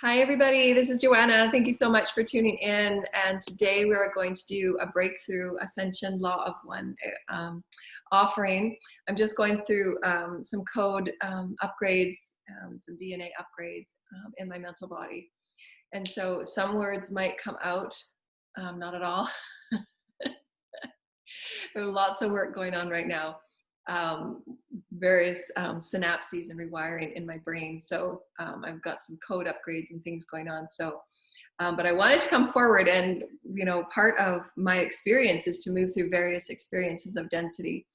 Hi, everybody. This is Joanna. Thank you so much for tuning in. And today we are going to do a breakthrough ascension law of one offering. I'm just going through some code upgrades, some DNA upgrades in my mental body. And so some words might come out, not at all. There's lots of work going on right now. Various synapses and rewiring in my brain. So I've got some code upgrades and things going on. So, but I wanted to come forward and, part of my experience is to move through various experiences of density,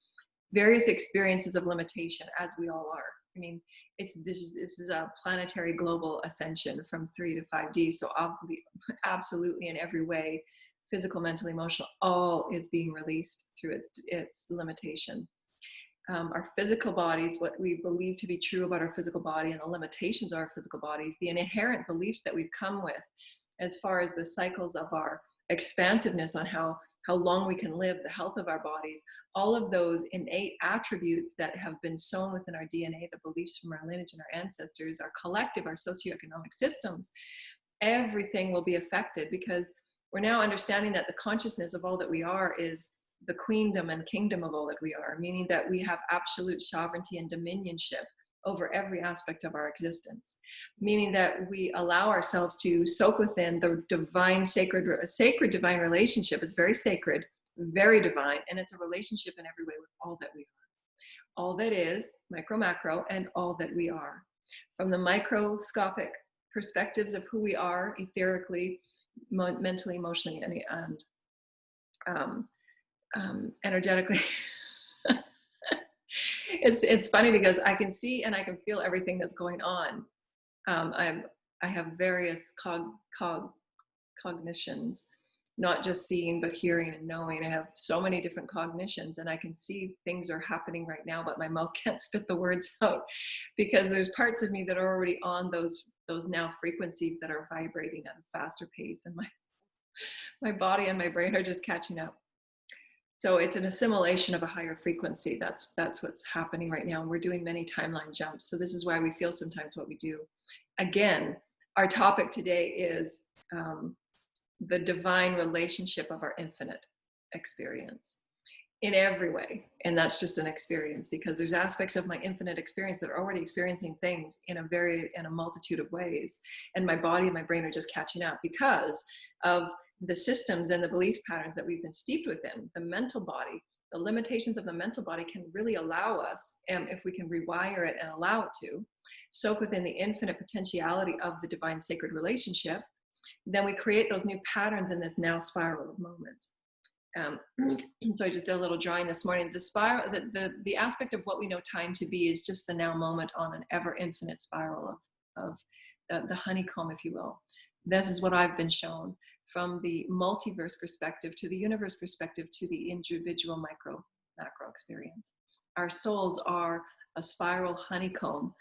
various experiences of limitation, as we all are. I mean, this is a planetary global ascension from 3 to 5D. So absolutely in every way, physical, mental, emotional, all is being released through its limitation. Our physical bodies, what we believe to be true about our physical body and the limitations of our physical bodies, the inherent beliefs that we've come with as far as the cycles of our expansiveness on how long we can live, the health of our bodies, all of those innate attributes that have been sown within our DNA, the beliefs from our lineage and our ancestors, our collective, our socioeconomic systems, everything will be affected because we're now understanding that the consciousness of all that we are is the queendom and kingdom of all that we are, meaning that we have absolute sovereignty and dominionship over every aspect of our existence, meaning that we allow ourselves to soak within the divine, sacred divine relationship. Is very sacred, very divine, and it's a relationship in every way with all that we are, all that is, micro, macro, and all that we are. From the microscopic perspectives of who we are, etherically, mentally, emotionally, and energetically. It's funny because I can see and I can feel everything that's going on. I have various cognitions, not just seeing but hearing and knowing. I have so many different cognitions, and I can see things are happening right now, but my mouth can't spit the words out because there's parts of me that are already on those now frequencies that are vibrating at a faster pace, and my body and my brain are just catching up. So it's an assimilation of a higher frequency. That's what's happening right now. And we're doing many timeline jumps. So this is why we feel sometimes what we do. Again, our topic today is the divine relationship of our infinite experience in every way. And that's just an experience because there's aspects of my infinite experience that are already experiencing things in a multitude of ways. And my body and my brain are just catching up because of the systems and the belief patterns that we've been steeped within. The mental body, the limitations of the mental body can really allow us, and if we can rewire it and allow it to, soak within the infinite potentiality of the divine sacred relationship, then we create those new patterns in this now spiral of moment. So I just did a little drawing this morning. The spiral, the aspect of what we know time to be is just the now moment on an ever infinite spiral of the honeycomb, if you will. This is what I've been shown from the multiverse perspective to the universe perspective to the individual macro experience. Our souls are a spiral honeycomb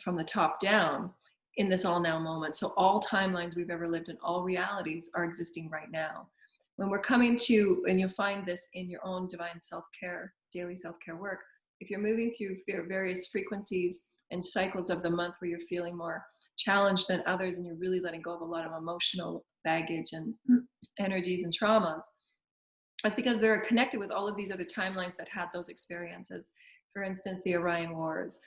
from the top down in this all now moment. So all timelines we've ever lived in, all realities are existing right now. When we're coming to, and you'll find this in your own divine self-care, daily self-care work, if you're moving through various frequencies and cycles of the month where you're feeling more challenged than others and you're really letting go of a lot of emotional baggage and energies and traumas, that's because they're connected with all of these other timelines that had those experiences. For instance, the Orion Wars,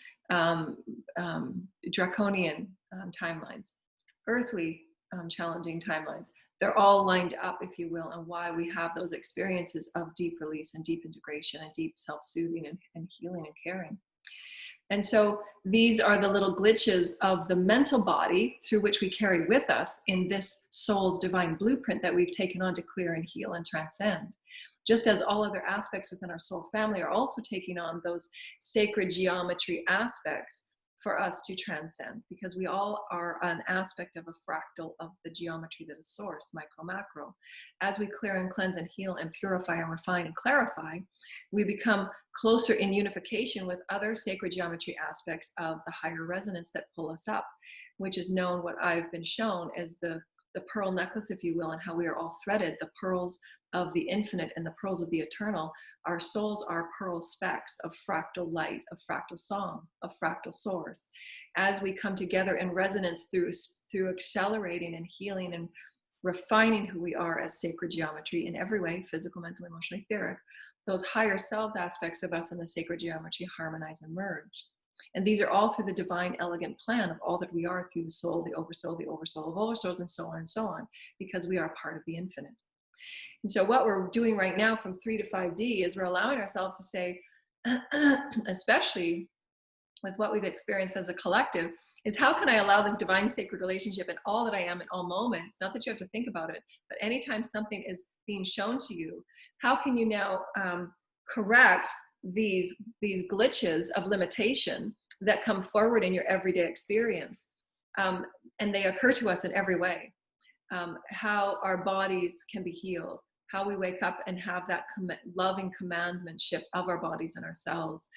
draconian timelines, earthly challenging timelines. They're all lined up, if you will, and why we have those experiences of deep release and deep integration and deep self-soothing and healing and caring. And so these are the little glitches of the mental body through which we carry with us in this soul's divine blueprint that we've taken on to clear and heal and transcend. Just as all other aspects within our soul family are also taking on those sacred geometry aspects for us to transcend, because we all are an aspect of a fractal of the geometry that is source, micro, macro. As we clear and cleanse and heal and purify and refine and clarify, we become closer in unification with other sacred geometry aspects of the higher resonance that pull us up, which is known, what I've been shown, as the the pearl necklace, if you will, and how we are all threaded, the pearls of the infinite and the pearls of the eternal. Our souls are pearl specks of fractal light, of fractal song, of fractal source. As we come together in resonance through accelerating and healing and refining who we are as sacred geometry in every way, physical, mental, emotional, etheric, those higher selves aspects of us in the sacred geometry harmonize and merge. And these are all through the divine, elegant plan of all that we are through the soul, the oversoul of oversouls, and so on, because we are part of the infinite. And so what we're doing right now from 3 to 5D is we're allowing ourselves to say, especially with what we've experienced as a collective, is how can I allow this divine sacred relationship in all that I am in all moments? Not that you have to think about it, but anytime something is being shown to you, how can you now correct these glitches of limitation that come forward in your everyday experience? And they occur to us in every way. How our bodies can be healed, how we wake up and have that loving commandmentship of our bodies and ourselves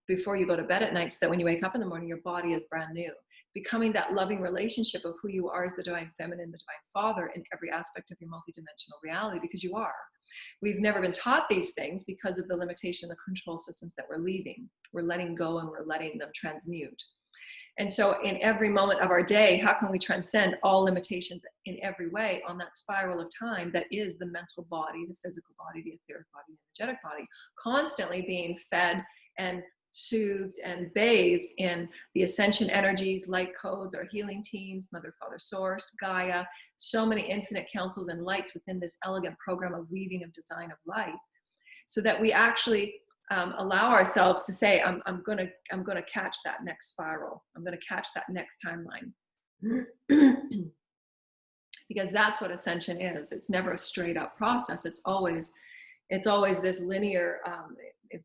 before you go to bed at night, so that when you wake up in the morning, your body is brand new. Becoming that loving relationship of who you are as the divine feminine, the divine father in every aspect of your multidimensional reality, because you are. We've never been taught these things because of the limitation, the control systems that we're leaving. We're letting go and we're letting them transmute. And so in every moment of our day, how can we transcend all limitations in every way on that spiral of time that is the mental body, the physical body, the etheric body, the energetic body, constantly being fed and soothed and bathed in the ascension energies, light codes, our healing teams, Mother, Father, Source, Gaia, so many infinite councils and lights within this elegant program of weaving of design of light, so that we actually allow ourselves to say, I'm gonna catch that next spiral. I'm gonna catch that next timeline. Because that's what ascension is. It's never a straight up process. It's always this linear,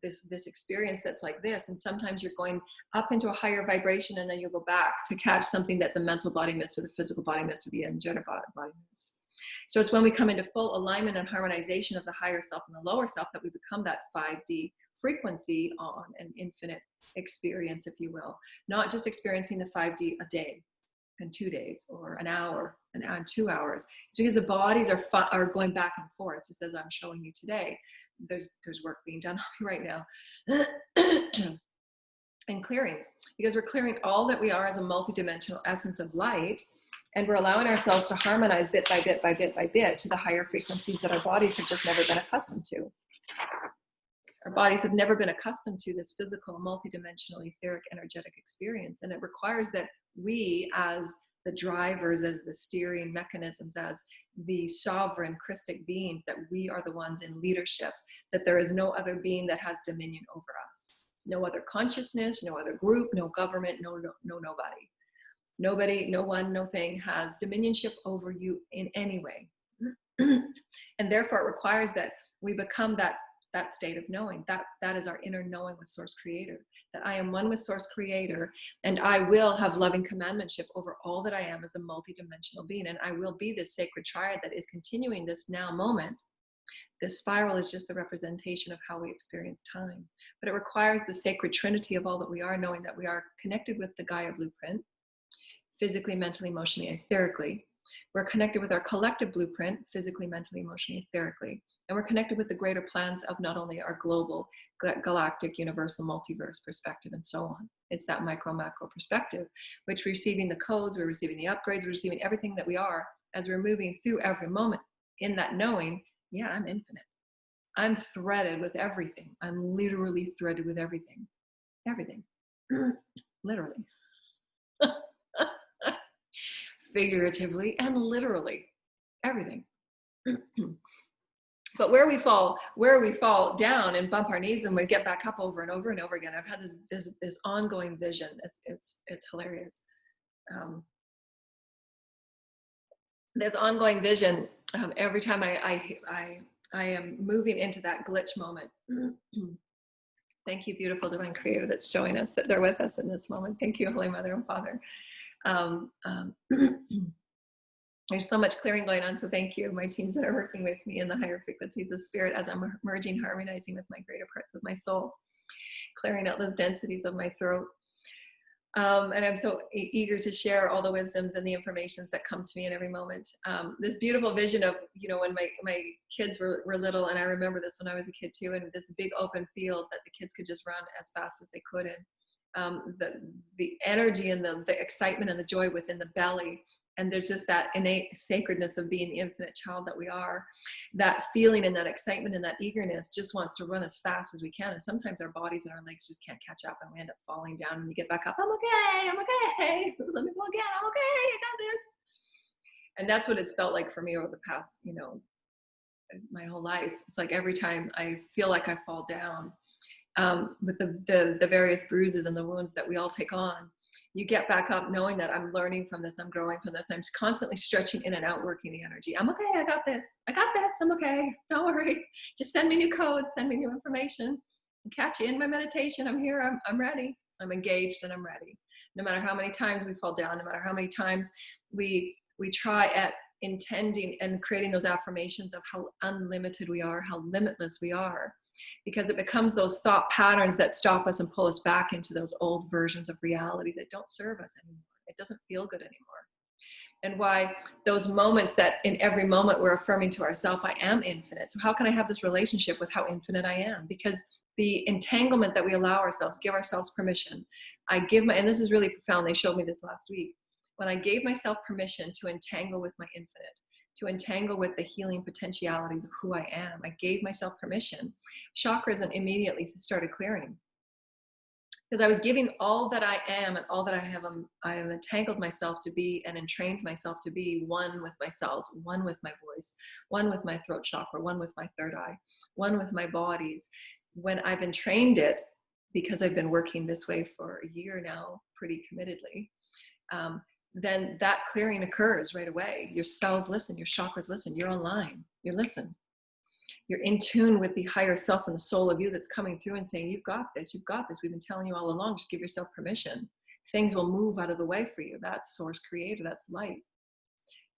this experience that's like this. And sometimes you're going up into a higher vibration, and then you'll go back to catch something that the mental body missed, or the physical body missed, or the energetic body missed. So it's when we come into full alignment and harmonization of the higher self and the lower self that we become that 5D frequency on an infinite experience, if you will. Not just experiencing the 5D a day and 2 days, or an hour and 2 hours. It's because the bodies are going back and forth, just as I'm showing you today. There's work being done right now. And clearings, because we're clearing all that we are as a multidimensional essence of light, and we're allowing ourselves to harmonize bit by bit by bit by bit to the higher frequencies that our bodies have just never been accustomed to. Our bodies have never been accustomed to this physical, multidimensional, etheric, energetic experience. And it requires that we, as the drivers, as the steering mechanisms, as the sovereign Christic beings, that we are the ones in leadership, that there is no other being that has dominion over us. No other consciousness, no other group, no government, no nobody. Nobody, no one, no thing has dominionship over you in any way. And therefore it requires that we become that state of knowing. That is our inner knowing with Source Creator, that I am one with Source Creator, and I will have loving commandmentship over all that I am as a multidimensional being, and I will be this sacred triad that is continuing this now moment. This spiral is just the representation of how we experience time, but it requires the sacred trinity of all that we are, knowing that we are connected with the Gaia blueprint, physically, mentally, emotionally, etherically. We're connected with our collective blueprint, physically, mentally, emotionally, etherically. And we're connected with the greater plans of not only our global, galactic, universal, multiverse perspective, and so on. It's that micro, macro perspective, which we're receiving the codes, we're receiving the upgrades, we're receiving everything that we are as we're moving through every moment in that knowing, yeah, I'm infinite. I'm threaded with everything. I'm literally threaded with everything. Everything. Literally. Figuratively and literally. Everything. But where we fall down and bump our knees, and we get back up over and over and over again. I've had this ongoing vision. It's hilarious. This ongoing vision every time I am moving into that glitch moment. Thank you, beautiful divine creator, that's showing us that they're with us in this moment. Thank you, Holy Mother and Father. There's so much clearing going on, so thank you, my teams that are working with me in the higher frequencies of spirit as I'm merging, harmonizing with my greater parts of my soul, clearing out those densities of my throat. And I'm so eager to share all the wisdoms and the informations that come to me in every moment. This beautiful vision of, you know, when my kids were little, and I remember this when I was a kid too, and this big open field that the kids could just run as fast as they could in. The energy and the excitement and the joy within the belly. And there's just that innate sacredness of being the infinite child that we are. That feeling and that excitement and that eagerness just wants to run as fast as we can. And sometimes our bodies and our legs just can't catch up, and we end up falling down, and we get back up. I'm okay. I'm okay. Let me go again. I'm okay. I got this. And that's what it's felt like for me over the past, you know, my whole life. It's like every time I feel like I fall down, with the various bruises and the wounds that we all take on, you get back up knowing that I'm learning from this, I'm growing from this, I'm constantly stretching in and out, working the energy. I'm okay, I got this, I'm okay, don't worry. Just send me new codes, send me new information. I'll catch you in my meditation. I'm here, I'm ready, I'm engaged, and I'm ready. No matter how many times we fall down, no matter how many times we try at intending and creating those affirmations of how unlimited we are, how limitless we are, because it becomes those thought patterns that stop us and pull us back into those old versions of reality that don't serve us anymore. It doesn't feel good anymore. And why those moments that in every moment we're affirming to ourselves, I am infinite. So how can I have this relationship with how infinite I am? Because the entanglement that we allow ourselves, give ourselves permission. And this is really profound. They showed me this last week. When I gave myself permission to entangle with my infinite, to entangle with the healing potentialities of who I am, I gave myself permission. Chakras immediately started clearing. Because I was giving all that I am and all that I have, I have entangled myself to be and entrained myself to be one with my cells, one with my voice, one with my throat chakra, one with my third eye, one with my bodies. When I've entrained it, because I've been working this way for a year now, pretty committedly, then that clearing occurs right away. Your cells listen, your chakras listen, you're online, you listen. You're in tune with the higher self and the soul of you that's coming through and saying, you've got this, we've been telling you all along, just give yourself permission. Things will move out of the way for you. That's source creator, that's light.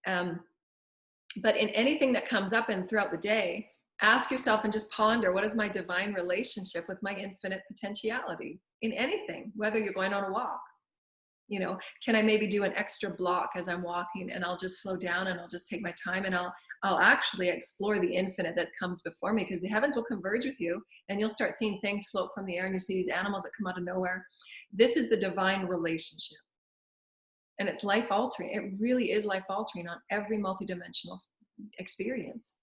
But in anything that comes up and throughout the day, ask yourself and just ponder, what is my divine relationship with my infinite potentiality? In anything, whether you're going on a walk, you know, can I maybe do an extra block as I'm walking, and I'll just slow down and I'll just take my time, and I'll actually explore the infinite that comes before me, because the heavens will converge with you, and you'll start seeing things float from the air, and you see these animals that come out of nowhere. This is the divine relationship. And it's life altering. It really is life altering on every multidimensional experience.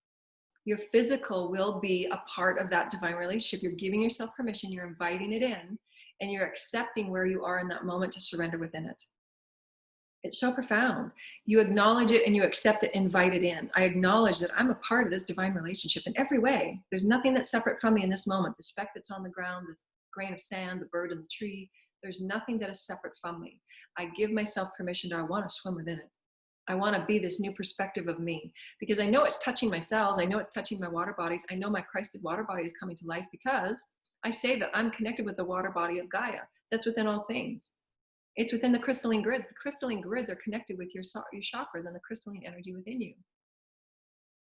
Your physical will be a part of that divine relationship. You're giving yourself permission, you're inviting it in, and you're accepting where you are in that moment to surrender within it. It's so profound. You acknowledge it and you accept it, invite it in. I acknowledge that I'm a part of this divine relationship in every way. There's nothing that's separate from me in this moment. The speck that's on the ground, this grain of sand, the bird in the tree, there's nothing that is separate from me. I give myself permission I want to swim within it. I want to be this new perspective of me, because I know it's touching my cells. I know it's touching my water bodies. I know my Christed water body is coming to life, because I say that I'm connected with the water body of Gaia that's within all things. It's within the crystalline grids. The crystalline grids are connected with your chakras and the crystalline energy within you,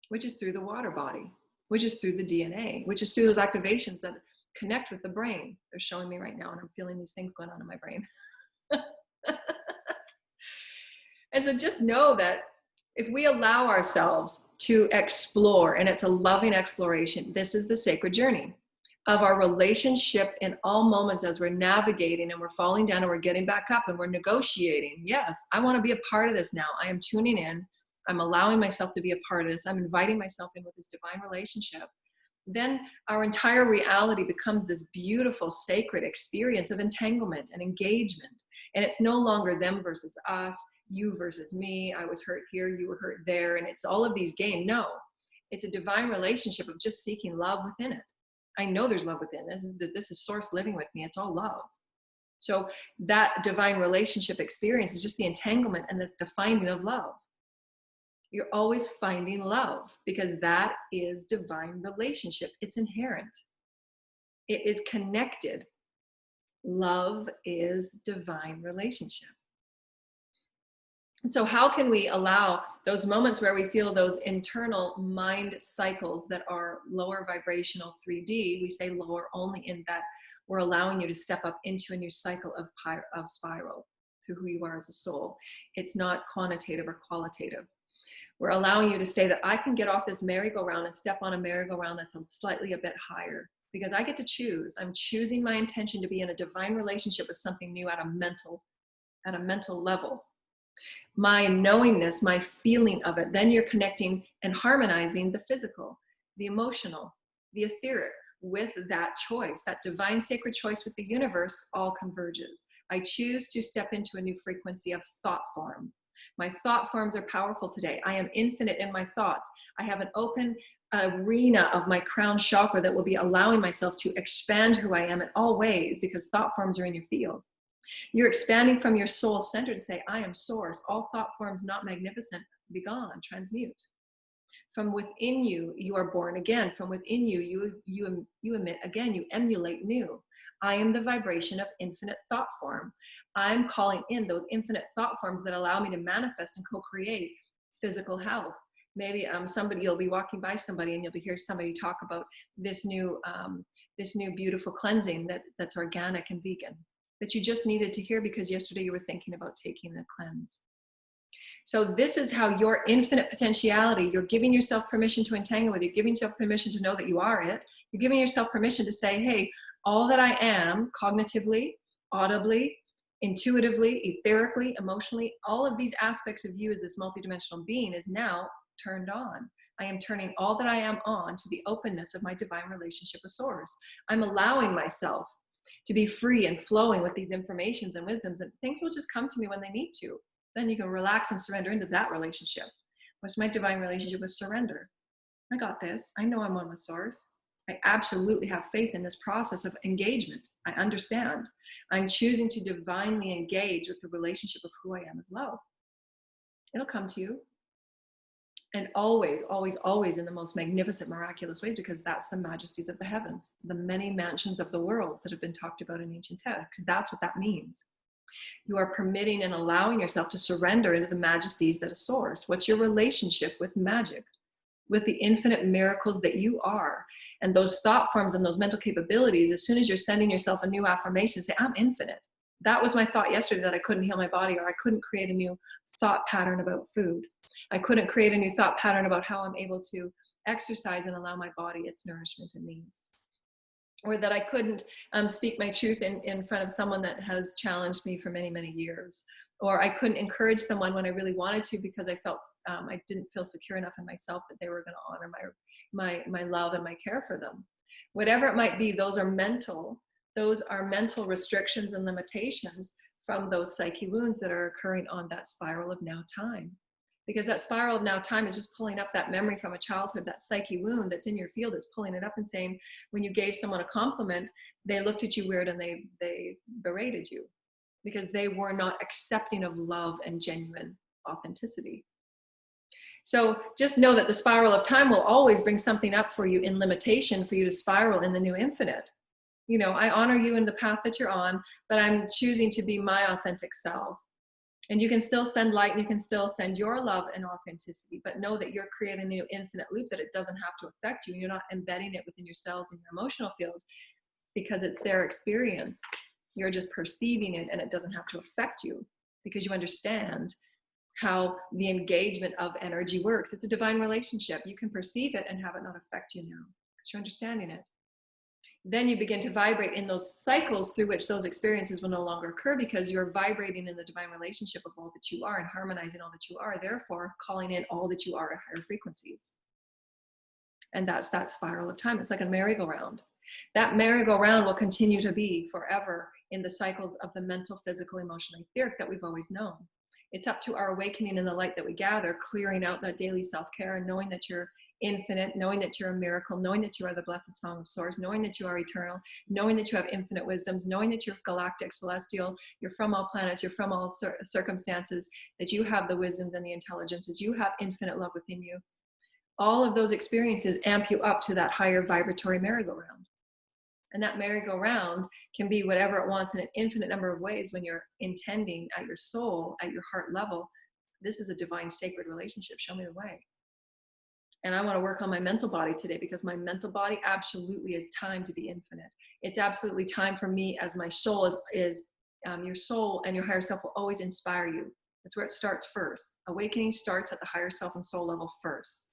which is through the water body, which is through the DNA, which is through those activations that connect with the brain. They're showing me right now, and I'm feeling these things going on in my brain. And so just know that if we allow ourselves to explore, and it's a loving exploration, this is the sacred journey of our relationship in all moments as we're navigating and we're falling down and we're getting back up and we're negotiating. Yes, I want to be a part of this now. I am tuning in. I'm allowing myself to be a part of this. I'm inviting myself in with this divine relationship. Then our entire reality becomes this beautiful, sacred experience of entanglement and engagement. And it's no longer them versus us, you versus me, I was hurt here, you were hurt there, and it's all of these games. No, it's a divine relationship of just seeking love within it. I know there's love within this is source living with me. It's all love. So that divine relationship experience is just the entanglement and the finding of love. You're always finding love, because that is divine relationship. It's inherent. It is connected. Love is divine relationship. And so how can we allow those moments where we feel those internal mind cycles that are lower vibrational 3D, we say lower only in that We're allowing you to step up into a new cycle of spiral through who you are as a soul. It's not quantitative or qualitative. We're allowing you to say that I can get off this merry-go-round and step on a merry-go-round that's slightly a bit higher, because I get to choose. I'm choosing my intention to be in a divine relationship with something new at a mental level. My knowingness, my feeling of it, then you're connecting and harmonizing the physical, the emotional, the etheric with that choice, that divine sacred choice with the universe all converges. I choose to step into a new frequency of thought form. My thought forms are powerful today. I am infinite in my thoughts. I have an open arena of my crown chakra that will be allowing myself to expand who I am in all ways, because thought forms are in your field. You're expanding from your soul center to say, I am source. All thought forms not magnificent, be gone, transmute. From within you, you are born again. From within you, you emit again, you emulate new. I am the vibration of infinite thought form. I'm calling in those infinite thought forms that allow me to manifest and co-create physical health. Maybe you'll be walking by somebody and you'll be hearing somebody talk about this new beautiful cleansing that's organic and vegan, that you just needed to hear because yesterday you were thinking about taking a cleanse. So this is how your infinite potentiality, you're giving yourself permission to entangle with, you're giving yourself permission to know that you are it. You're giving yourself permission to say, hey, all that I am, cognitively, audibly, intuitively, etherically, emotionally, all of these aspects of you as this multidimensional being is now turned on. I am turning all that I am on to the openness of my divine relationship with Source. I'm allowing myself to be free and flowing with these informations and wisdoms, and things will just come to me when they need to. Then you can relax and surrender into that relationship. What's my divine relationship with surrender? I got this. I know I'm one with Source. I absolutely have faith in this process of engagement. I understand. I'm choosing to divinely engage with the relationship of who I am as love. It'll come to you. And always, always, always in the most magnificent, miraculous ways, because that's the majesties of the heavens, the many mansions of the worlds that have been talked about in ancient texts, because that's what that means. You are permitting and allowing yourself to surrender into the majesties that is Source. What's your relationship with magic, with the infinite miracles that you are? And those thought forms and those mental capabilities, as soon as you're sending yourself a new affirmation, say, I'm infinite. That was my thought yesterday, that I couldn't heal my body, or I couldn't create a new thought pattern about food. I couldn't create a new thought pattern about how I'm able to exercise and allow my body its nourishment and needs. Or that I couldn't speak my truth in front of someone that has challenged me for many, many years. Or I couldn't encourage someone when I really wanted to, because I felt I didn't feel secure enough in myself that they were going to honor my love and my care for them. Whatever it might be, those are mental restrictions and limitations from those psyche wounds that are occurring on that spiral of now time. Because that spiral of now time is just pulling up that memory from a childhood, that psyche wound that's in your field is pulling it up and saying, when you gave someone a compliment, they looked at you weird and they berated you because they were not accepting of love and genuine authenticity. So just know that the spiral of time will always bring something up for you in limitation for you to spiral in the new infinite. You know, I honor you in the path that you're on, but I'm choosing to be my authentic self. And you can still send light and you can still send your love and authenticity, but know that you're creating a new infinite loop, that it doesn't have to affect you. You're not embedding it within your cells in your emotional field because it's their experience. You're just perceiving it and it doesn't have to affect you because you understand how the engagement of energy works. It's a divine relationship. You can perceive it and have it not affect you now because you're understanding it. Then you begin to vibrate in those cycles through which those experiences will no longer occur because you're vibrating in the divine relationship of all that you are and harmonizing all that you are, therefore calling in all that you are at higher frequencies. And that's that spiral of time. It's like a merry-go-round. That merry-go-round will continue to be forever in the cycles of the mental, physical, emotional, etheric that we've always known. It's up to our awakening in the light that we gather, clearing out that daily self-care and knowing that you're infinite, knowing that you're a miracle, knowing that you are the blessed song of Source, knowing that you are eternal, knowing that you have infinite wisdoms, knowing that you're galactic, celestial, you're from all planets, you're from all circumstances, that you have the wisdoms and the intelligences, you have infinite love within you. All of those experiences amp you up to that higher vibratory merry-go-round. And that merry-go-round can be whatever it wants in an infinite number of ways when you're intending at your soul, at your heart level, this is a divine sacred relationship, show me the way. And I want to work on my mental body today, because my mental body absolutely is time to be infinite. It's absolutely time for me, as my soul is your soul and your higher self will always inspire you. That's where it starts first. Awakening starts at the higher self and soul level first.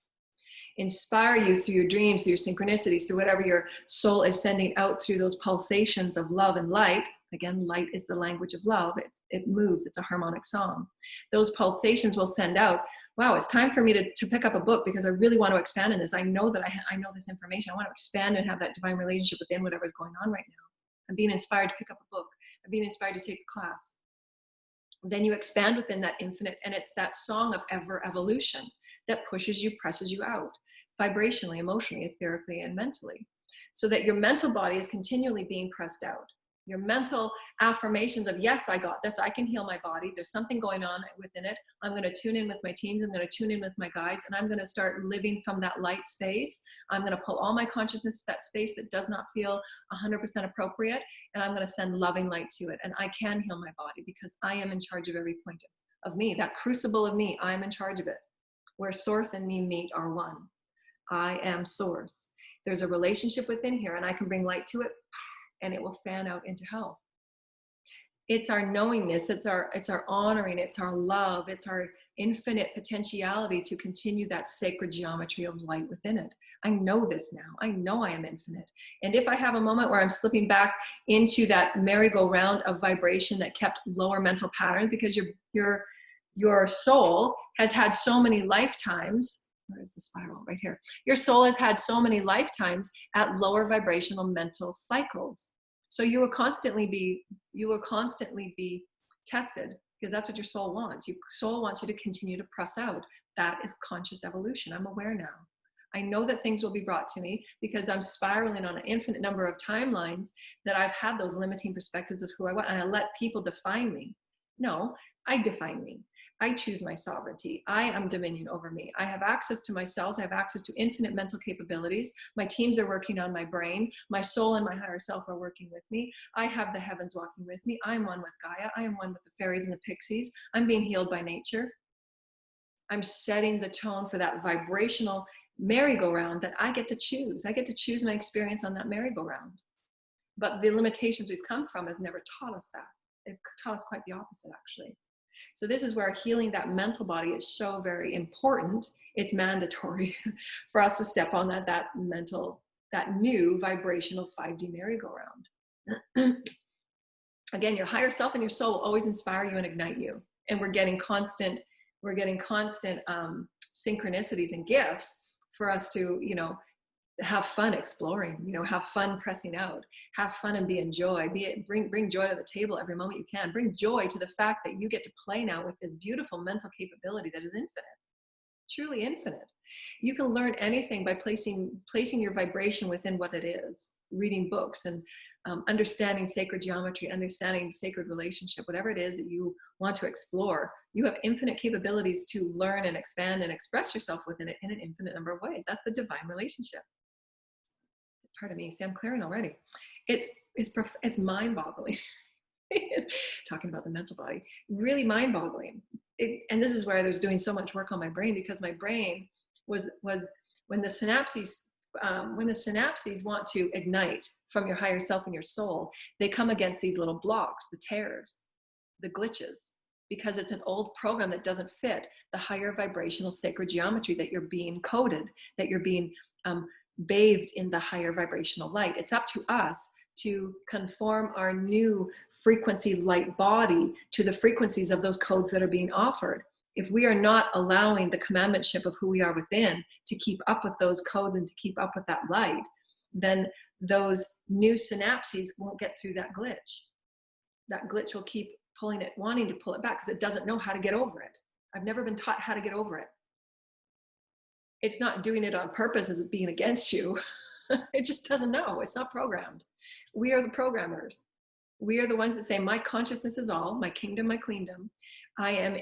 Inspire you through your dreams, through your synchronicities, through whatever your soul is sending out through those pulsations of love and light. Again, light is the language of love. It moves. It's a harmonic song. Those pulsations will send out, wow, it's time for me to pick up a book, because I really want to expand in this. I know that I know this information. I want to expand and have that divine relationship within whatever's going on right now. I'm being inspired to pick up a book. I'm being inspired to take a class. Then you expand within that infinite, and it's that song of ever evolution that pushes you, presses you out, vibrationally, emotionally, etherically, and mentally, so that your mental body is continually being pressed out. Your mental affirmations of, yes, I got this, I can heal my body, there's something going on within it, I'm going to tune in with my teams, I'm going to tune in with my guides, and I'm going to start living from that light space. I'm going to pull all my consciousness to that space that does not feel 100% appropriate, and I'm going to send loving light to it. And I can heal my body, because I am in charge of every point of me. That crucible of me, I'm in charge of it. Where source and me meet are one. I am source. There's a relationship within here, and I can bring light to it, and it will fan out into health. It's our knowingness, it's our honoring, it's our love, it's our infinite potentiality to continue that sacred geometry of light within it. I know this now. I know I am infinite. And if I have a moment where I'm slipping back into that merry-go-round of vibration that kept lower mental patterns, because your soul has had so many lifetimes. Where's the spiral? Right here. Your soul has had so many lifetimes at lower vibrational mental cycles. So you will constantly be tested, because that's what your soul wants. Your soul wants you to continue to press out. That is conscious evolution. I'm aware now. I know that things will be brought to me, because I'm spiraling on an infinite number of timelines that I've had those limiting perspectives of who I want, and I let people define me. No, I define me. I choose my sovereignty. I am dominion over me. I have access to my cells. I have access to infinite mental capabilities. My teams are working on my brain. My soul and my higher self are working with me. I have the heavens walking with me. I am one with Gaia. I am one with the fairies and the pixies. I'm being healed by nature. I'm setting the tone for that vibrational merry-go-round that I get to choose. I get to choose my experience on that merry-go-round. But the limitations we've come from have never taught us that. They've taught us quite the opposite, actually. So this is where healing that mental body is so very important. It's mandatory for us to step on that new vibrational 5D merry-go-round. Again, your higher self and your soul will always inspire you and ignite you. And we're getting constant synchronicities and gifts for us to, have fun exploring, have fun pressing out, have fun and be in joy, bring joy to the table every moment you can. Bring joy to the fact that you get to play now with this beautiful mental capability that is infinite, truly infinite. You can learn anything by placing your vibration within what it is, reading books and understanding sacred geometry, understanding sacred relationship, whatever it is that you want to explore. You have infinite capabilities to learn and expand and express yourself within it in an infinite number of ways. That's the divine relationship. Part of me. See, I'm clearing already. It's mind-boggling. Talking about the mental body, really mind-boggling. And this is where there's doing so much work on my brain, because my brain was when the synapses want to ignite from your higher self and your soul, they come against these little blocks, the tears, the glitches, because it's an old program that doesn't fit the higher vibrational sacred geometry that you're being coded, that you're being bathed in the higher vibrational light. It's up to us to conform our new frequency light body to the frequencies of those codes that are being offered. If we are not allowing the commandmentship of who we are within to keep up with those codes and to keep up with that light, then those new synapses won't get through that glitch. That glitch will keep pulling it, wanting to pull it back, because it doesn't know how to get over it. I've never been taught how to get over it. It's not doing it on purpose as it being against you. It just doesn't know. It's not programmed. We are the programmers. We are the ones that say, my consciousness is all, my kingdom, my queendom. I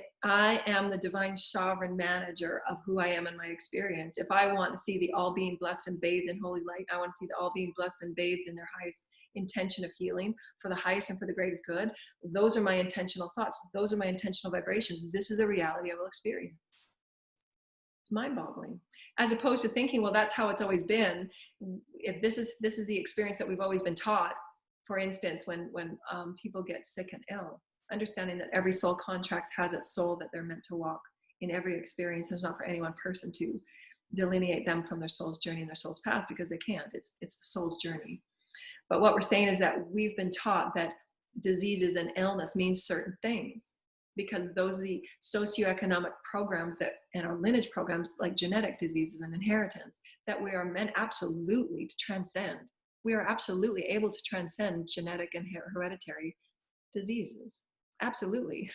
am the divine sovereign manager of who I am in my experience. If I want to see the all being blessed and bathed in holy light, I want to see the all being blessed and bathed in their highest intention of healing for the highest and for the greatest good. Those are my intentional thoughts. Those are my intentional vibrations. This is the reality I will experience. It's mind-boggling. As opposed to thinking, well, that's how it's always been. If this is the experience that we've always been taught. For instance, when people get sick and ill, understanding that every soul contract has its soul that they're meant to walk in every experience. It's not for any one person to delineate them from their soul's journey and their soul's path, because they can't. It's the soul's journey. But what we're saying is that we've been taught that diseases and illness means certain things, because those are the socioeconomic programs that, and our lineage programs, like genetic diseases and inheritance, that we are meant absolutely to transcend. We are absolutely able to transcend genetic and hereditary diseases. Absolutely.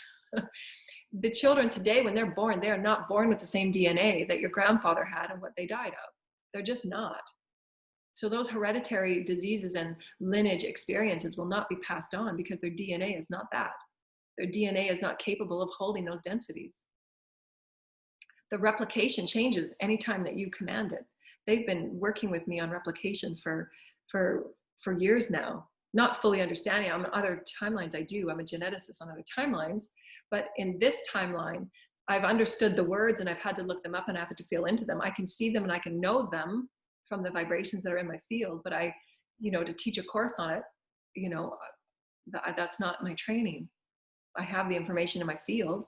The children today, when they're born, they are not born with the same DNA that your grandfather had and what they died of. They're just not. So those hereditary diseases and lineage experiences will not be passed on, because their DNA is not that. Their DNA is not capable of holding those densities. The replication changes anytime that you command it. They've been working with me on replication for years now, not fully understanding. On other timelines, I do. I'm a geneticist on other timelines, but in this timeline, I've understood the words and I've had to look them up and I've had to feel into them. I can see them and I can know them from the vibrations that are in my field, but to teach a course on it, that's not my training. I have the information in my field,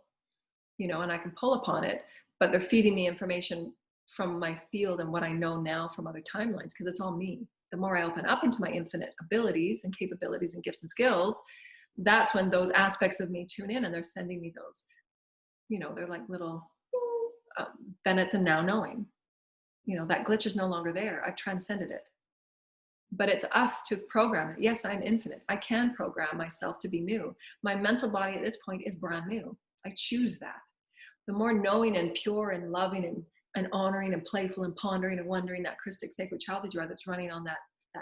and I can pull upon it, but they're feeding me information from my field and what I know now from other timelines, because it's all me. The more I open up into my infinite abilities and capabilities and gifts and skills, that's when those aspects of me tune in, and they're sending me those, they're like little, then it's a now knowing, that glitch is no longer there. I've transcended it. But it's us to program it. Yes, I'm infinite. I can program myself to be new. My mental body at this point is brand new. I choose that. The more knowing and pure and loving and honoring and playful and pondering and wondering, that Christic sacred child that you are, that's running on that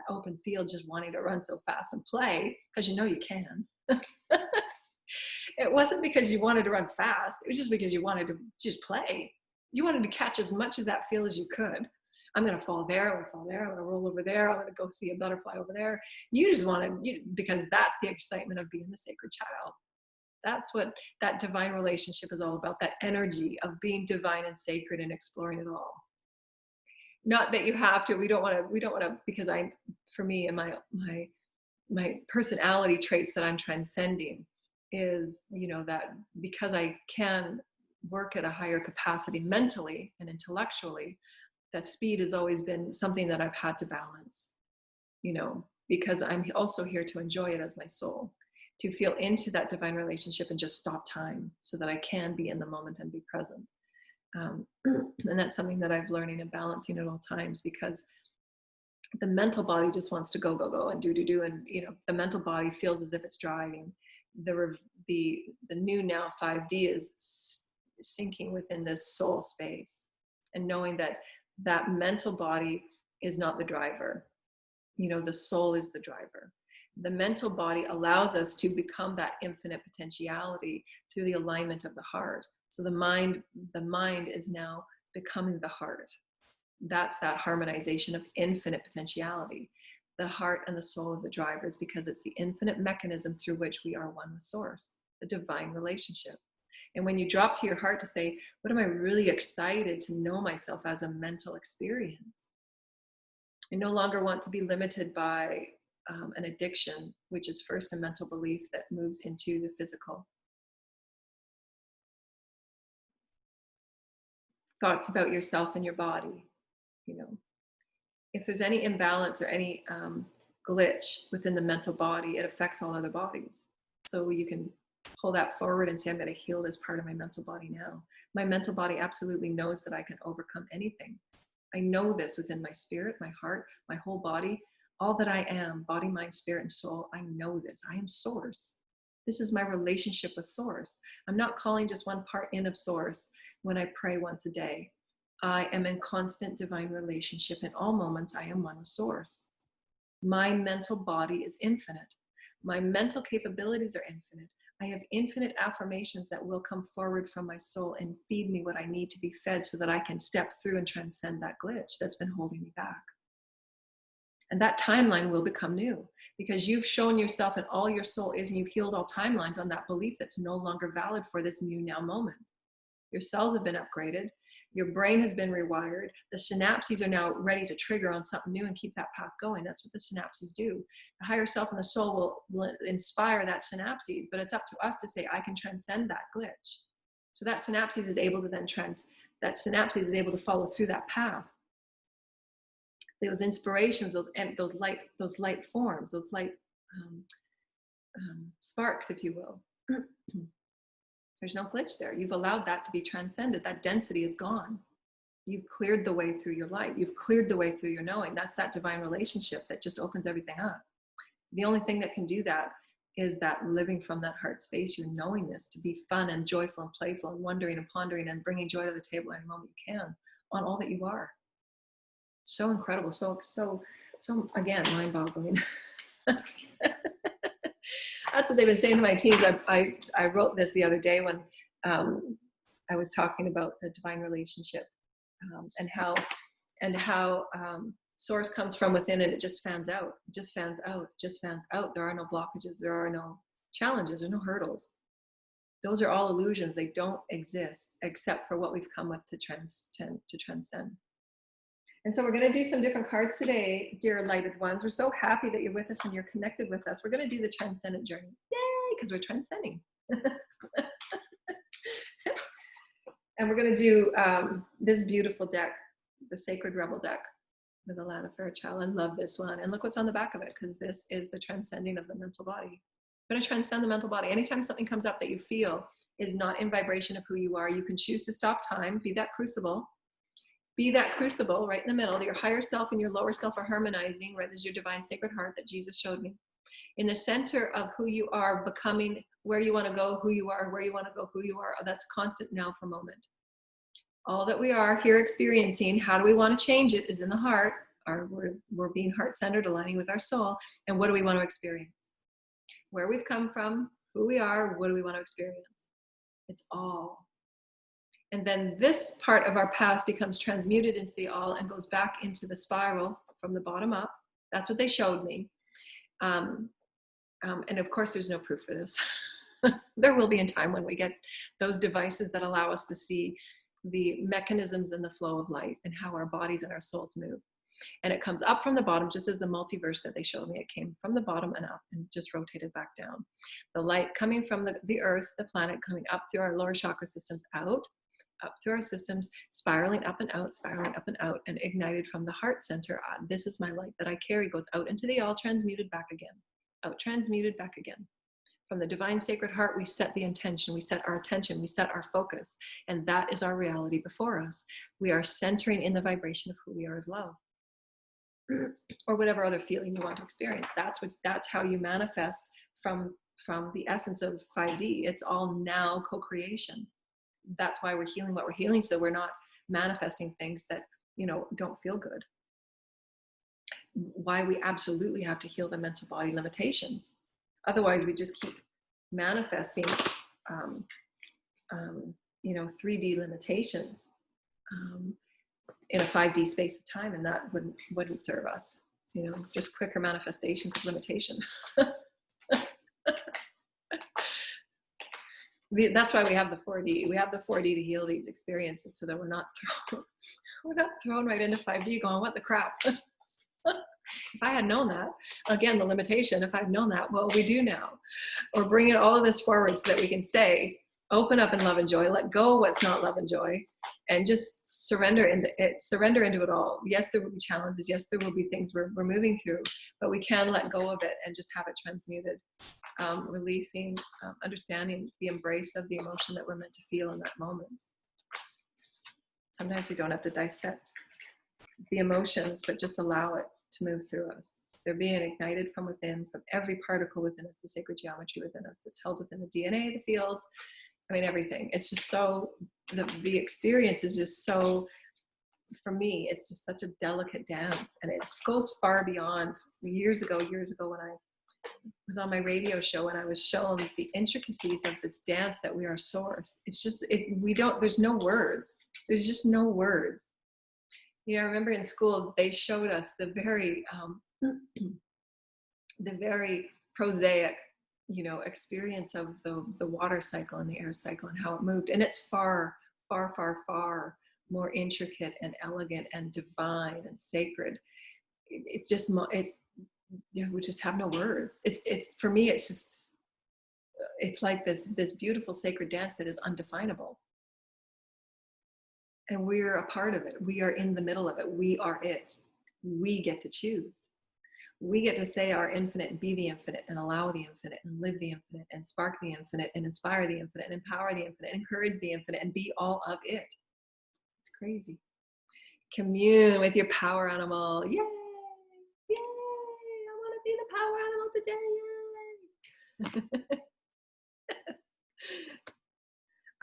open field, just wanting to run so fast and play, because you can. It wasn't because you wanted to run fast. It was just because you wanted to just play. You wanted to catch as much of that field as you could. I'm going to fall there. I'm going to fall there. I'm going to roll over there. I'm going to go see a butterfly over there. You just because that's the excitement of being the sacred child. That's what that divine relationship is all about. That energy of being divine and sacred and exploring it all. Not that you have to. We don't want to, because for me and my personality traits that I'm transcending is, that because I can work at a higher capacity mentally and intellectually, that speed has always been something that I've had to balance, because I'm also here to enjoy it as my soul, to feel into that divine relationship and just stop time so that I can be in the moment and be present. And that's something that I've learning and balancing at all times, because the mental body just wants to go, go, go and do. And, the mental body feels as if it's driving. The new now 5D is sinking within this soul space, and knowing that mental body is not the driver. The soul is the driver. The mental body allows us to become that infinite potentiality through the alignment of the heart. So the mind is now becoming the heart. That's that harmonization of infinite potentiality. The heart and the soul of the drivers, because it's the infinite mechanism through which we are one with source, the divine relationship. And when you drop to your heart to say, what am I really excited to know myself as a mental experience? I no longer want to be limited by an addiction, which is first a mental belief that moves into the physical. Thoughts about yourself and your body. If there's any imbalance or any glitch within the mental body, it affects all other bodies. So you can pull that forward and say, I'm going to heal this part of my mental body now. My mental body absolutely knows that I can overcome anything. I know this within my spirit, my heart, my whole body, all that I am, body, mind, spirit, and soul. I know this. I am source. This is my relationship with source. I'm not calling just one part in of source when I pray once a day. I am in constant divine relationship. In all moments, I am one with source. My mental body is infinite. My mental capabilities are infinite. I have infinite affirmations that will come forward from my soul and feed me what I need to be fed, so that I can step through and transcend that glitch that's been holding me back. And that timeline will become new, because you've shown yourself and all your soul is, and you've healed all timelines on that belief that's no longer valid for this new now moment. Your cells have been upgraded. Your brain has been rewired. The synapses are now ready to trigger on something new and keep that path going. That's what the synapses do. The higher self and the soul will inspire that synapses, but it's up to us to say, I can transcend that glitch. So that synapses is able to then that synapses is able to follow through that path. Those inspirations, those light forms, those light sparks, if you will. There's no glitch there. You've allowed that to be transcended. That density is gone. You've cleared the way through your light. You've cleared the way through your knowing. That's that divine relationship that just opens everything up. The only thing that can do that is that living from that heart space, your knowingness, to be fun and joyful and playful and wondering and pondering and bringing joy to the table any moment you can on all that you are. So incredible. So again, mind-boggling. That's what they've been saying to my teams. I wrote this the other day when I was talking about the divine relationship, and how source comes from within and it just fans out, just fans out, just fans out. There are no blockages. There are no challenges. There are no hurdles. Those are all illusions. They don't exist except for what we've come with to transcend. And so we're going to do some different cards today, dear lighted ones. We're so happy that you're with us and you're connected with us. We're going to do the transcendent journey. Yay, because we're transcending. And we're going to do this beautiful deck, the Sacred Rebel deck with Alana Fairchild. I love this one. And look what's on the back of it, because this is the transcending of the mental body. We're going to transcend the mental body. Anytime something comes up that you feel is not in vibration of who you are, you can choose to stop time, be that crucible. Be that crucible right in the middle. Your higher self and your lower self are harmonizing, right? This is your divine sacred heart that Jesus showed me. In the center of who you are, becoming where you want to go, who you are, where you want to go, who you are. That's constant now for a moment. All that we are here experiencing, how do we want to change it, is in the heart. We're being heart-centered, aligning with our soul. And what do we want to experience? Where we've come from, who we are, what do we want to experience? It's all. And then this part of our past becomes transmuted into the all and goes back into the spiral from the bottom up. That's what they showed me. And of course, there's no proof for this. There will be a time when we get those devices that allow us to see the mechanisms and the flow of light and how our bodies and our souls move. And it comes up from the bottom, just as the multiverse that they showed me. It came from the bottom and up and just rotated back down. The light coming from the earth, the planet, coming up through our lower chakra systems, up through our systems, spiraling up and out, and ignited from the heart center. This is my light that I carry, goes out into the all, transmuted back again. Out, transmuted back again. From the divine sacred heart, we set the intention, we set our attention, we set our focus, and that is our reality before us. We are centering in the vibration of who we are as love. Or whatever other feeling you want to experience. That's how you manifest from the essence of 5D. It's all now co-creation. That's why we're healing what we're healing, so we're not manifesting things that, don't feel good. Why we absolutely have to heal the mental body limitations. Otherwise, we just keep manifesting, 3D limitations in a 5D space of time, and that wouldn't serve us. Just quicker manifestations of limitation. That's why we have the 4D. We have the 4D to heal these experiences, so that we're not thrown right into 5D going, what the crap? If I had known that, again, the limitation, if I'd known that, what will we do now? Or bringing all of this forward so that we can say, open up in love and joy, let go of what's not love and joy, and just surrender into it all. Yes, there will be challenges. Yes, there will be things we're moving through, but we can let go of it and just have it transmuted. Releasing, understanding the embrace of the emotion that we're meant to feel in that moment. Sometimes we don't have to dissect the emotions, but just allow it to move through us. They're being ignited from within, from every particle within us, the sacred geometry within us that's held within the DNA, the fields, everything. It's just so, the experience is just so, for me, it's just such a delicate dance, and it goes far beyond years ago when I was on my radio show and I was shown the intricacies of this dance that we are source. It's just, there's no words. There's just no words. I remember in school, they showed us the very prosaic, experience of the water cycle and the air cycle and how it moved. And it's far, far, far, far more intricate and elegant and divine and sacred. It's just, it's, you know, we just have no words. It's for me, it's just, it's like this beautiful sacred dance that is undefinable. And we're a part of it. We are in the middle of it. We are it. We get to choose. We get to say our infinite and be the infinite and allow the infinite and live the infinite and spark the infinite and inspire the infinite and empower the infinite and encourage the infinite and be all of it. It's crazy. Commune with your power animal. Yay! Yay! I want to be the power animal today. Yay!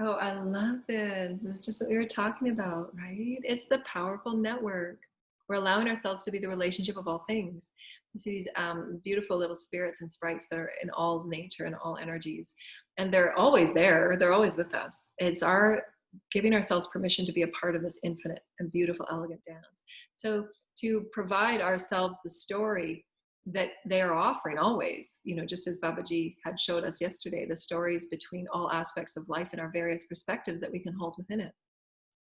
Oh, I love this. This is just what we were talking about, right? It's the powerful network. We're allowing ourselves to be the relationship of all things. You see these beautiful little spirits and sprites that are in all nature and all energies. And they're always there. They're always with us. It's our giving ourselves permission to be a part of this infinite and beautiful, elegant dance. So to provide ourselves the story that they are offering always, you know, just as Babaji had showed us yesterday, the stories between all aspects of life and our various perspectives that we can hold within it.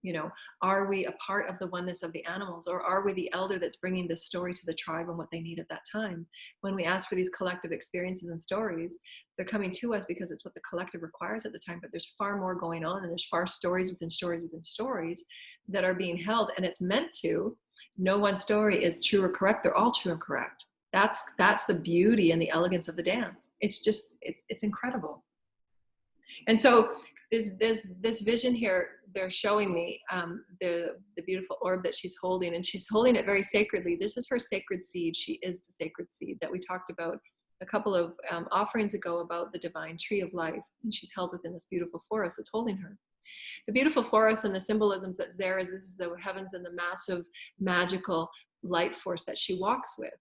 You know, are we a part of the oneness of the animals, or are we the elder that's bringing this story to the tribe and what they need at that time? When we ask for these collective experiences and stories, they're coming to us because it's what the collective requires at the time, but there's far more going on, and there's far stories within stories within stories that are being held, and it's meant to. No one story is true or correct. They're all true and correct. That's the beauty and the elegance of the dance. It's just, it's incredible. And so this vision here, they're showing me the beautiful orb that she's holding, and she's holding it very sacredly. This is her sacred seed. She is the sacred seed that we talked about a couple of offerings ago about the divine tree of life. And she's held within this beautiful forest that's holding her. The beautiful forest and the symbolisms that's there is this is the heavens and the massive magical light force that she walks with.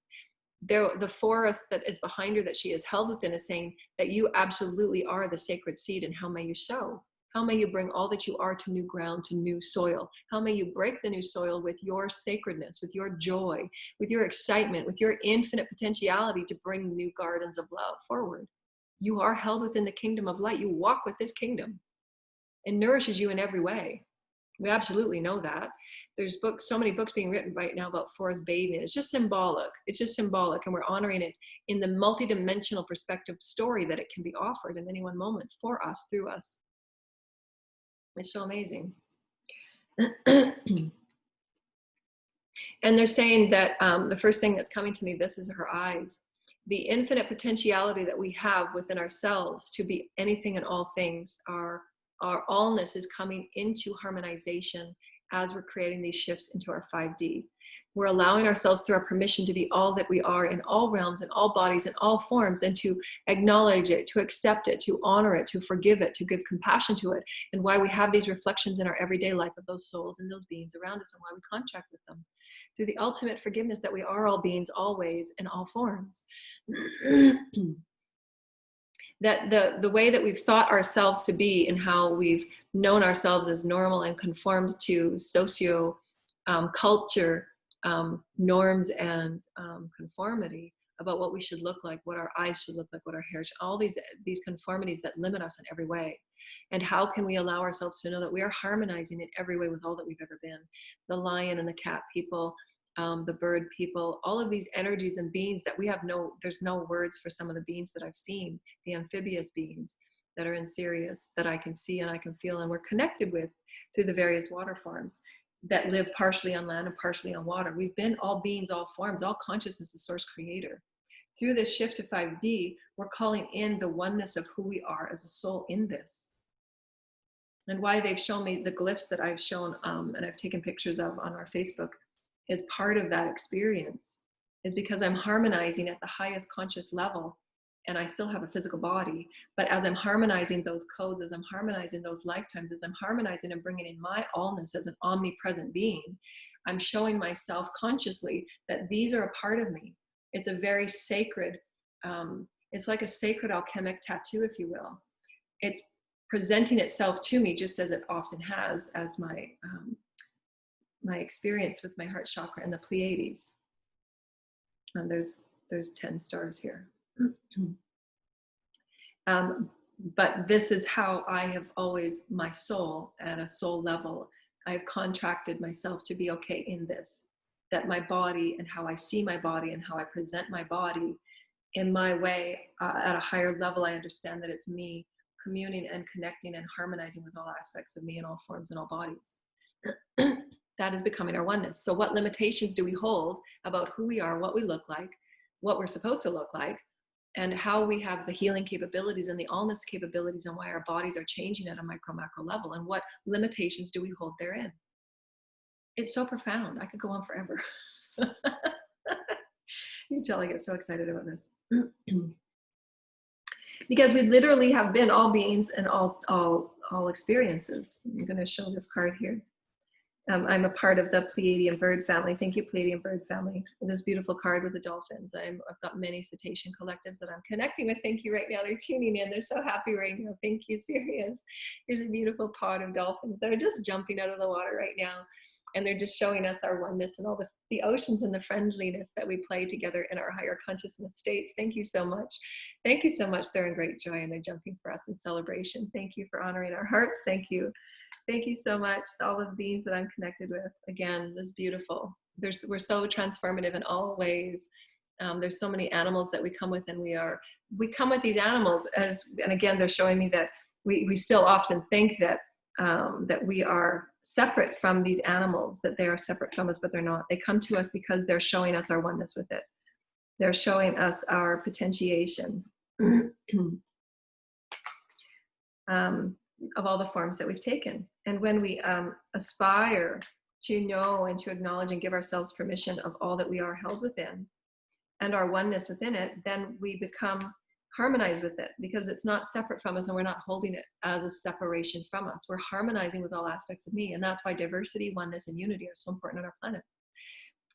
The forest that is behind her that she is held within is saying that you absolutely are the sacred seed, and how may you sow? How may you bring all that you are to new ground, to new soil? How may you break the new soil with your sacredness, with your joy, with your excitement, with your infinite potentiality to bring new gardens of love forward? You are held within the kingdom of light. You walk with this kingdom. It nourishes you in every way. We absolutely know that. There's books, so many books being written right now about forest bathing. It's just symbolic. It's just symbolic. And we're honoring it in the multidimensional perspective story that it can be offered in any one moment for us, through us. It's so amazing. And they're saying that the first thing that's coming to me, this is her eyes. The infinite potentiality that we have within ourselves to be anything and all things, our allness is coming into harmonization as we're creating these shifts into our 5D. We're allowing ourselves through our permission to be all that we are in all realms, in all bodies, in all forms, and to acknowledge it, to accept it, to honor it, to forgive it, to give compassion to it, and why we have these reflections in our everyday life of those souls and those beings around us, and why we contract with them. Through the ultimate forgiveness that we are all beings, always, in all forms. That the way that we've thought ourselves to be and how we've known ourselves as normal and conformed to socio culture norms and conformity about what we should look like, what our eyes should look like, what our hair should, all these conformities that limit us in every way. And how can we allow ourselves to know that we are harmonizing in every way with all that we've ever been? The lion and the cat people, the bird people, all of these energies and beings that we have there's no words for some of the beings that I've seen, the amphibious beings that are in Sirius that I can see and I can feel and we're connected with through the various water forms that live partially on land and partially on water. We've been all beings, all forms, all consciousness is source creator. Through this shift to 5D, we're calling in the oneness of who we are as a soul in this. And why they've shown me the glyphs that I've shown and I've taken pictures of on our Facebook is part of that experience, is because I'm harmonizing at the highest conscious level and I still have a physical body. But as I'm harmonizing those codes, as I'm harmonizing those lifetimes, as I'm harmonizing and bringing in my allness as an omnipresent being, I'm showing myself consciously that these are a part of me. It's a very sacred, it's like a sacred alchemic tattoo, if you will. It's presenting itself to me just as it often has as my experience with my heart chakra and the Pleiades. And there's 10 stars here. But this is how I have always, my soul at a soul level, I've contracted myself to be okay in this, that my body and how I see my body and how I present my body in my way, at a higher level, I understand that it's me communing and connecting and harmonizing with all aspects of me in all forms and all bodies. That is becoming our oneness. So what limitations do we hold about who we are, what we look like, what we're supposed to look like, and how we have the healing capabilities and the allness capabilities, and why our bodies are changing at a micro macro level, and what limitations do we hold therein? It's so profound. I could go on forever. You can tell I get so excited about this. Because we literally have been all beings and all experiences. I'm going to show this card here. I'm a part of the Pleiadian bird family. Thank you, Pleiadian bird family. This beautiful card with the dolphins. I've got many cetacean collectives that I'm connecting with. Thank you right now. They're tuning in. They're so happy right now. Thank you, serious. Here's a beautiful pod of dolphins that are just jumping out of the water right now. And they're just showing us our oneness and all the oceans and the friendliness that we play together in our higher consciousness states. Thank you so much. Thank you so much. They're in great joy and they're jumping for us in celebration. Thank you for honoring our hearts. Thank you. Thank you so much to all of the beings that I'm connected with. Again, this is beautiful. We're so transformative in all ways. There's so many animals that we come with, and we come with these animals and again, they're showing me that we still often think that that we are separate from these animals, that they are separate from us, but they're not. They come to us because they're showing us our oneness with it. They're showing us our potentiation. Of all the forms that we've taken. And when we aspire to know and to acknowledge and give ourselves permission of all that we are held within and our oneness within it, then we become harmonized with it, because it's not separate from us and we're not holding it as a separation from us. We're harmonizing with all aspects of me. And that's why diversity, oneness, and unity are so important on our planet.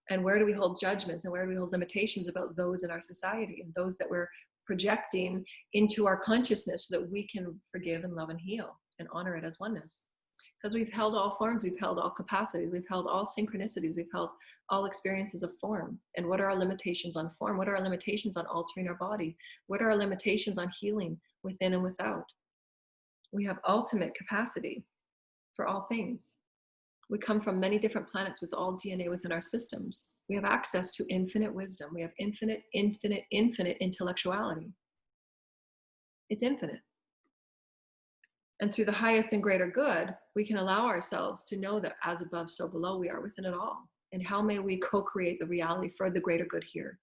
And where do we hold judgments and where do we hold limitations about those in our society and those that we're projecting into our consciousness, so that we can forgive and love and heal and honor it as oneness? Because we've held all forms, we've held all capacities, we've held all synchronicities, we've held all experiences of form. And what are our limitations on form? What are our limitations on altering our body? What are our limitations on healing within and without? We have ultimate capacity for all things. We come from many different planets with all DNA within our systems. We have access to infinite wisdom. We have infinite intellectuality. It's infinite. And through the highest and greater good, we can allow ourselves to know that as above, so below, we are within it all. And how may we co-create the reality for the greater good here?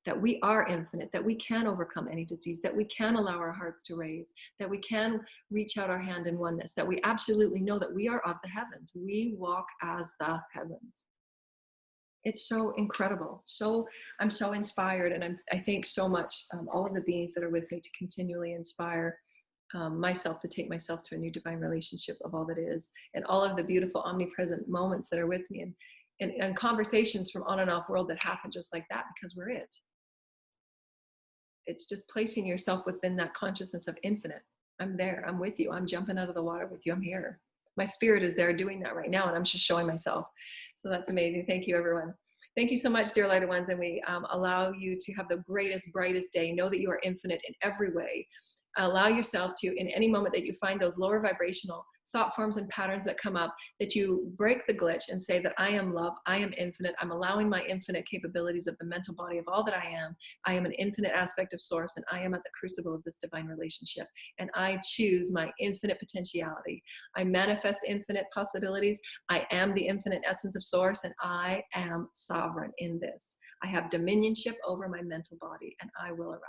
That we are infinite, that we can overcome any disease, that we can allow our hearts to raise, that we can reach out our hand in oneness, that we absolutely know that we are of the heavens. We walk as the heavens. It's so incredible. So I'm so inspired, and I thank so much all of the beings that are with me to continually inspire myself to take myself to a new divine relationship of all that is, and all of the beautiful omnipresent moments that are with me, and conversations from on and off world that happen just like that, because we're it. It's just placing yourself within that consciousness of infinite. I'm there. I'm with you. I'm jumping out of the water with you. I'm here. My spirit is there doing that right now, and I'm just showing myself. So that's amazing. Thank you, everyone. Thank you so much, dear lighted ones. And we allow you to have the greatest, brightest day. Know that you are infinite in every way. Allow yourself to, in any moment that you find those lower vibrational thought forms and patterns that come up, that you break the glitch and say that I am love, I am infinite, I'm allowing my infinite capabilities of the mental body of all that I am an infinite aspect of source, and I am at the crucible of this divine relationship, and I choose my infinite potentiality. I manifest infinite possibilities. I am the infinite essence of source, and I am sovereign in this. I have dominionship over my mental body, and I will arise.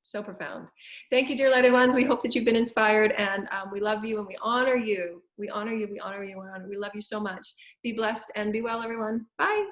So profound. Thank you, dear lighted ones. We hope that you've been inspired, and we love you and we honor you. We honor you. We honor you. We love you so much. Be blessed and be well, everyone. Bye.